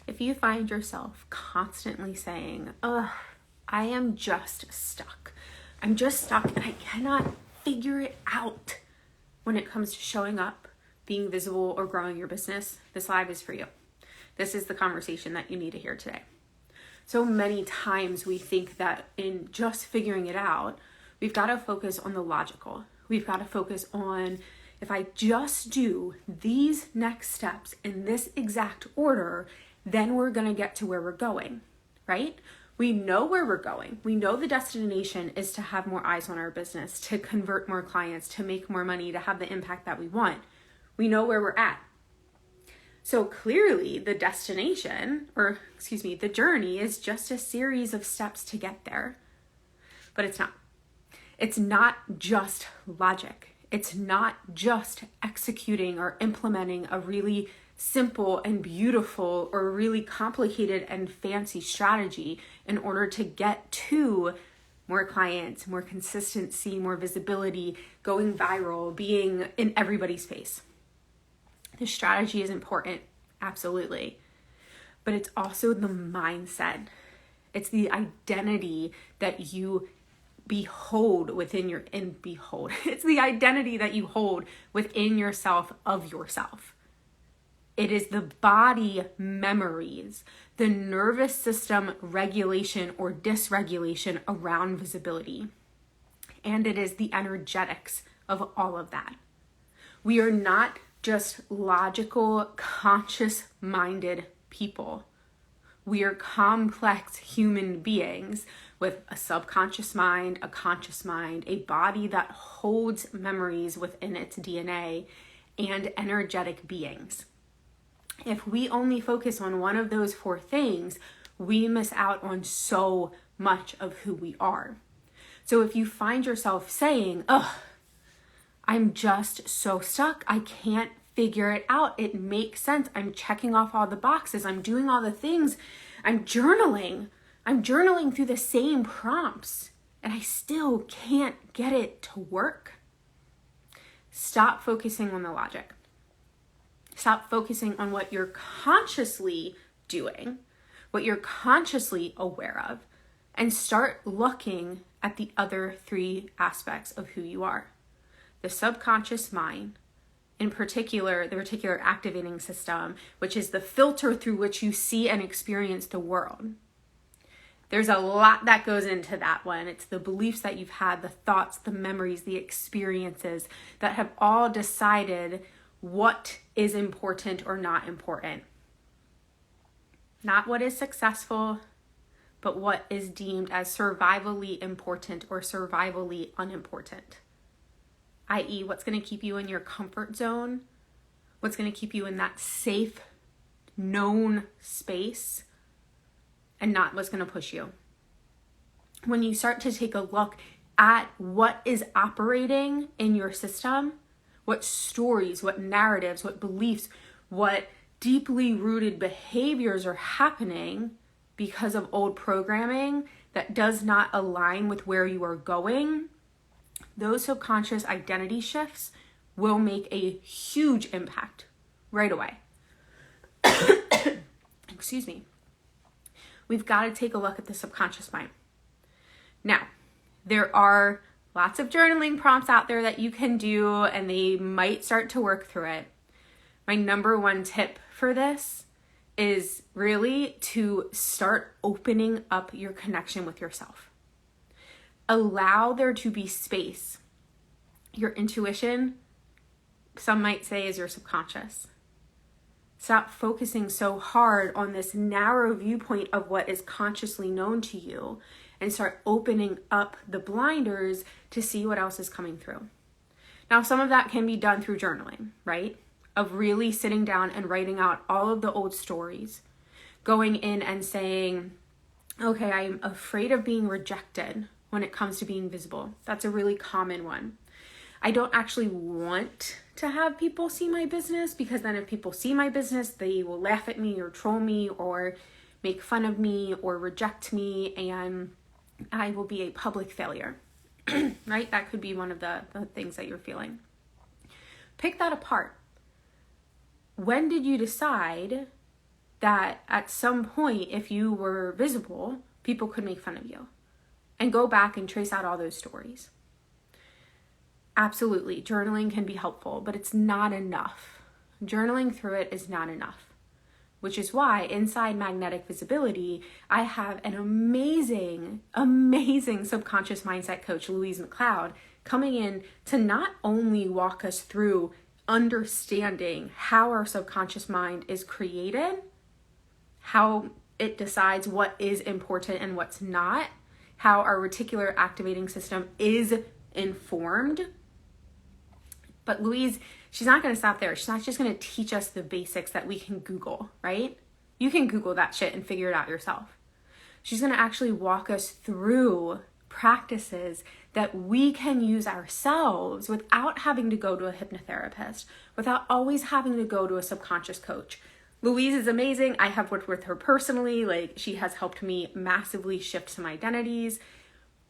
If you find yourself constantly saying, ugh, I am just stuck. I'm just stuck and I cannot figure it out when it comes to showing up, being visible, or growing your business, this live is for you. This is the conversation that you need to hear today. So many times we think that in just figuring it out, we've got to focus on the logical. We've got to focus on, if I just do these next steps in this exact order, then we're going to get to where we're going, right? We know where we're going. We know the destination is to have more eyes on our business, to convert more clients, to make more money, to have the impact that we want. We know where we're at. So clearly the the journey is just a series of steps to get there. But it's not. It's not just logic. It's not just executing or implementing a really simple and beautiful or really complicated and fancy strategy in order to get to more clients, more consistency, more visibility, going viral, being in everybody's face. The strategy is important, absolutely. But it's also the mindset. It's the identity that you it's the identity that you hold within yourself of yourself. It is the body memories, the nervous system regulation or dysregulation around visibility. And it is the energetics of all of that. We are not just logical, conscious-minded people. We are complex human beings with a subconscious mind, a conscious mind, a body that holds memories within its DNA, and energetic beings. If we only focus on one of those four things, we miss out on so much of who we are. So if you find yourself saying, ugh, I'm just so stuck, I can't figure it out, it makes sense, I'm checking off all the boxes, I'm doing all the things, I'm journaling through the same prompts, and I still can't get it to work. Stop focusing on the logic. Stop focusing on what you're consciously doing, what you're consciously aware of, and start looking at the other three aspects of who you are. The subconscious mind, in particular, the reticular activating system, which is the filter through which you see and experience the world. There's a lot that goes into that one. It's the beliefs that you've had, the thoughts, the memories, the experiences that have all decided what is important or not important. Not what is successful, but what is deemed as survivally important or survivally unimportant. i.e., what's going to keep you in your comfort zone, what's going to keep you in that safe, known space, and not what's going to push you. When you start to take a look at what is operating in your system, what stories, what narratives, what beliefs, what deeply rooted behaviors are happening because of old programming that does not align with where you are going, those subconscious identity shifts will make a huge impact right away. Excuse me. We've got to take a look at the subconscious mind. Now, there are lots of journaling prompts out there that you can do, and they might start to work through it. My number one tip for this is really to start opening up your connection with yourself. Allow there to be space. Your intuition, some might say, is your subconscious. Stop focusing so hard on this narrow viewpoint of what is consciously known to you and start opening up the blinders to see what else is coming through. Now, some of that can be done through journaling, right? Of really sitting down and writing out all of the old stories, going in and saying, okay, I'm afraid of being rejected when it comes to being visible. That's a really common one. I don't actually want to have people see my business, because then if people see my business, they will laugh at me or troll me or make fun of me or reject me, and I will be a public failure, right? That could be one of the things that you're feeling. Pick that apart. When did you decide that at some point, if you were visible, people could make fun of you. And go back and trace out all those stories. Absolutely, journaling can be helpful, but it's not enough. Journaling through it is not enough. Which is why inside Magnetic Visibility, I have an amazing, amazing subconscious mindset coach, Louise McLeod, coming in to not only walk us through understanding how our subconscious mind is created, how it decides what is important and what's not, how our reticular activating system is informed. But Louise, she's not going to stop there. She's not just going to teach us the basics that we can Google, right? You can Google that shit and figure it out yourself. She's going to actually walk us through practices that we can use ourselves without having to go to a hypnotherapist, without always having to go to a subconscious coach. Louise is amazing. I have worked with her personally. Like, she has helped me massively shift some identities,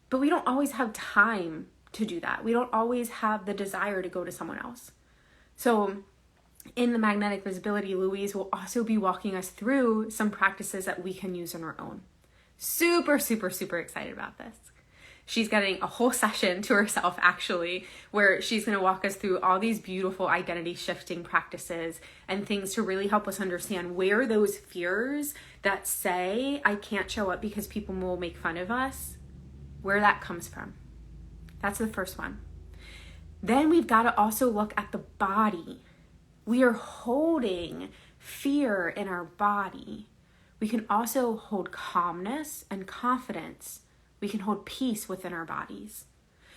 but we don't always have time to do that. We don't always have the desire to go to someone else. So in the Magnetic Visibility, Louise will also be walking us through some practices that we can use on our own. Super, super, super excited about this. She's getting a whole session to herself, actually, where she's going to walk us through all these beautiful identity shifting practices and things to really help us understand where those fears that say, I can't show up because people will make fun of us, where that comes from. That's the first one. Then we've got to also look at the body. We are holding fear in our body. We can also hold calmness and confidence. We can hold peace within our bodies.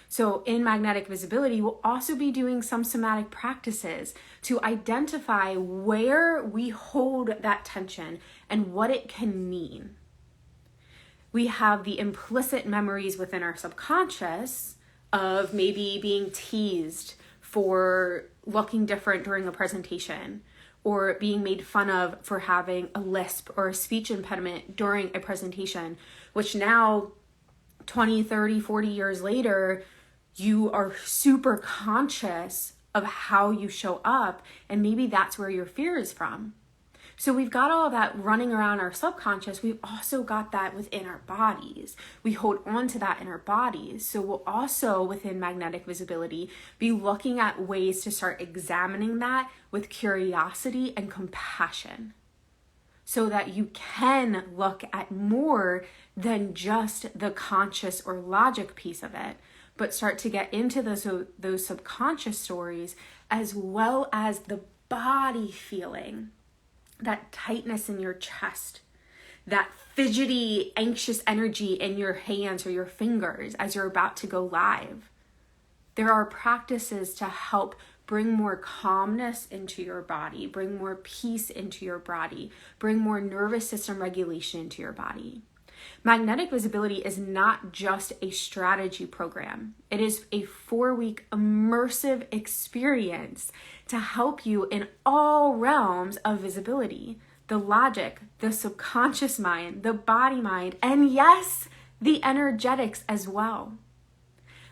So in Magnetic Visibility, we'll also be doing some somatic practices to identify where we hold that tension and what it can mean. We have the implicit memories within our subconscious of maybe being teased for looking different during a presentation, or being made fun of for having a lisp or a speech impediment during a presentation, which now 20, 30, 40 years later, you are super conscious of how you show up, and maybe that's where your fear is from. So we've got all that running around our subconscious. We've also got that within our bodies. We hold on to that in our bodies. So we'll also, within Magnetic Visibility, be looking at ways to start examining that with curiosity and compassion, so that you can look at more than just the conscious or logic piece of it, but start to get into those subconscious stories, as well as the body feeling. That tightness in your chest, that fidgety, anxious energy in your hands or your fingers as you're about to go live. There are practices to help bring more calmness into your body, bring more peace into your body, bring more nervous system regulation into your body. Magnetic Visibility is not just a strategy program. It is a 4-week immersive experience to help you in all realms of visibility. The logic, the subconscious mind, the body mind, and yes, the energetics as well.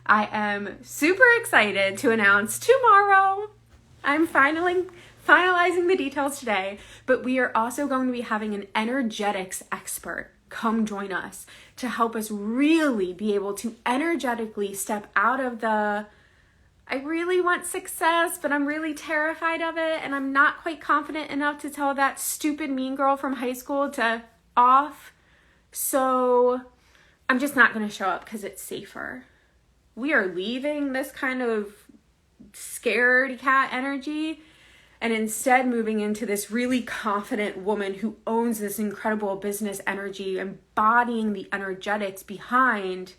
I am super excited to announce tomorrow. I'm finalizing the details today, but we are also going to be having an energetics expert come join us to help us really be able to energetically step out of the, I really want success, but I'm really terrified of it, and I'm not quite confident enough to tell that stupid mean girl from high school to off, so I'm just not going to show up because it's safer. We are leaving this kind of scared cat energy and instead moving into this really confident woman who owns this incredible business energy, embodying the energetics behind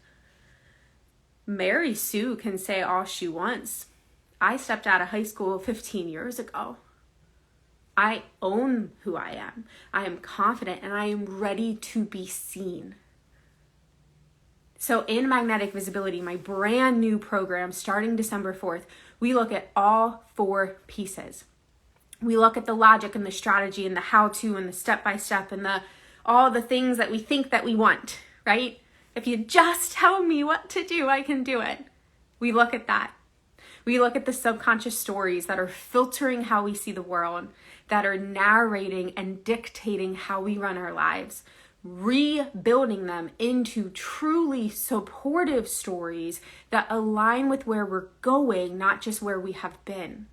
Mary Sue can say all she wants. I stepped out of high school 15 years ago. I own who I am. I am confident and I am ready to be seen. So in Magnetic Visibility, my brand new program starting December 4th, we look at all 4 pieces. We look at the logic and the strategy and the how-to and the step-by-step and all the things that we think that we want, right? If you just tell me what to do, I can do it. We look at that. We look at the subconscious stories that are filtering how we see the world, that are narrating and dictating how we run our lives, rebuilding them into truly supportive stories that align with where we're going, not just where we have been.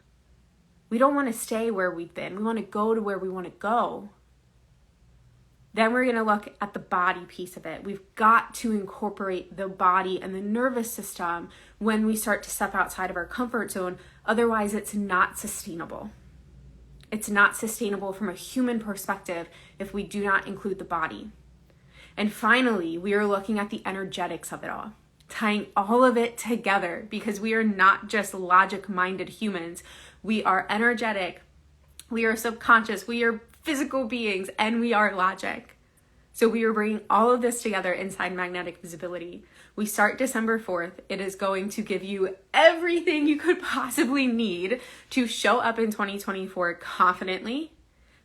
We don't want to stay where we've been. We want to go to where we want to go. Then we're going to look at the body piece of it. We've got to incorporate the body and the nervous system when we start to step outside of our comfort zone. Otherwise, it's not sustainable. It's not sustainable from a human perspective if we do not include the body. And finally, we are looking at the energetics of it all, tying all of it together, because we are not just logic-minded humans. We are energetic, we are subconscious, we are physical beings, and we are logic. So we are bringing all of this together inside Magnetic Visibility. We start December 4th. It is going to give you everything you could possibly need to show up in 2024 confidently,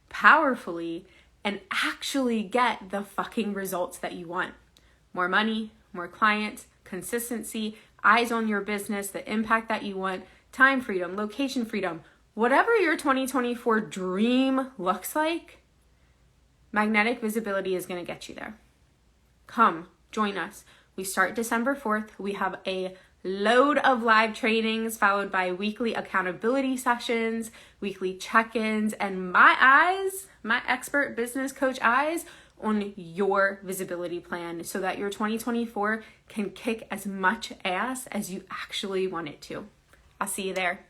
powerfully, and actually get the fucking results that you want. More money, more clients, consistency, eyes on your business, the impact that you want, time freedom, location freedom, whatever your 2024 dream looks like, Magnetic Visibility is going to get you there. Come, join us. We start December 4th. We have a load of live trainings followed by weekly accountability sessions, weekly check-ins, and my eyes, my expert business coach eyes on your visibility plan so that your 2024 can kick as much ass as you actually want it to. I'll see you there.